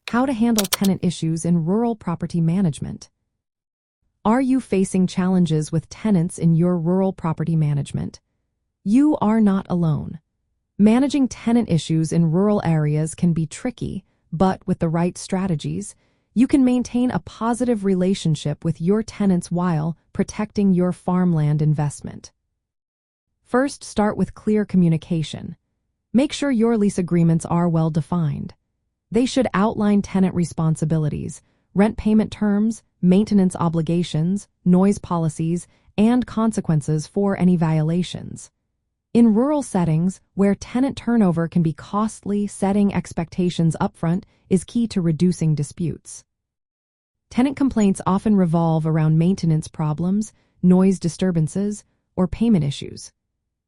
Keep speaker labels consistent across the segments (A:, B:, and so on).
A: How to handle tenant issues in rural property management. Are you facing challenges with tenants in your rural property management? You are not alone. Managing tenant issues in rural areas can be tricky, but with the right strategies, you can maintain a positive relationship with your tenants while protecting your farmland investment. First, start with clear communication. Make sure your lease agreements are well defined. They should outline tenant responsibilities, rent payment terms, maintenance obligations, noise policies, and consequences for any violations. In rural settings, where tenant turnover can be costly, setting expectations upfront is key to reducing disputes. Tenant complaints often revolve around maintenance problems, noise disturbances, or payment issues.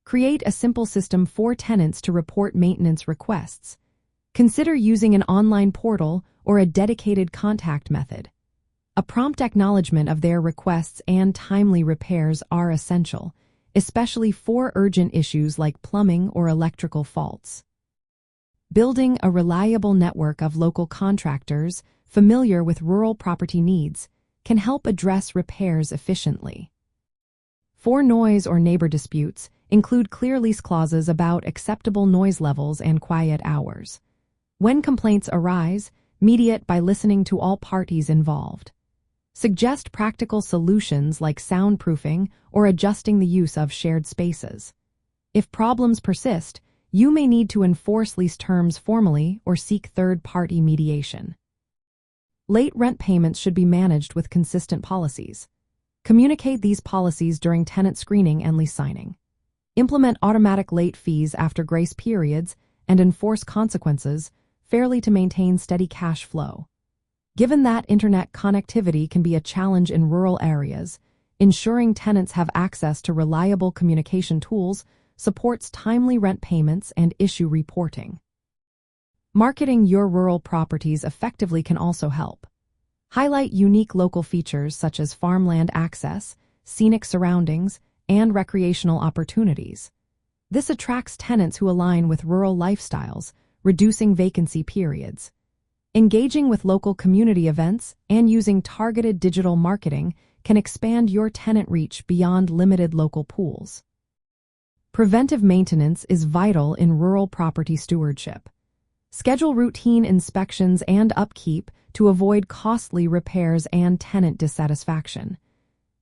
A: Create a simple system for tenants to report maintenance requests. Consider using an online portal or a dedicated contact method. A prompt acknowledgement of their requests and timely repairs are essential, especially for urgent issues like plumbing or electrical faults. Building a reliable network of local contractors familiar with rural property needs can help address repairs efficiently. For noise or neighbor disputes, include clear lease clauses about acceptable noise levels and quiet hours. When complaints arise, mediate by listening to all parties involved. Suggest practical solutions like soundproofing or adjusting the use of shared spaces. If problems persist, you may need to enforce lease terms formally or seek third-party mediation. Late rent payments should be managed with consistent policies. Communicate these policies during tenant screening and lease signing. Implement automatic late fees after grace periods and enforce consequences fairly to maintain steady cash flow. Given that internet connectivity can be a challenge in rural areas, ensuring tenants have access to reliable communication tools supports timely rent payments and issue reporting. Marketing your rural properties effectively can also help. Highlight unique local features such as farmland access, scenic surroundings, and recreational opportunities. This attracts tenants who align with rural lifestyles, reducing vacancy periods. Engaging with local community events and using targeted digital marketing can expand your tenant reach beyond limited local pools. Preventive maintenance is vital in rural property stewardship. Schedule routine inspections and upkeep to avoid costly repairs and tenant dissatisfaction.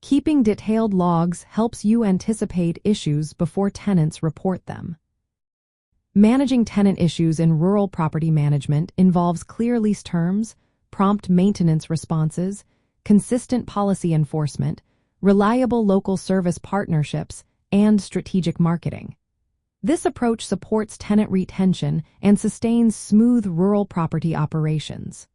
A: Keeping detailed logs helps you anticipate issues before tenants report them. Managing tenant issues in rural property management involves clear lease terms, prompt maintenance responses, consistent policy enforcement, reliable local service partnerships, and strategic marketing. This approach supports tenant retention and sustains smooth rural property operations.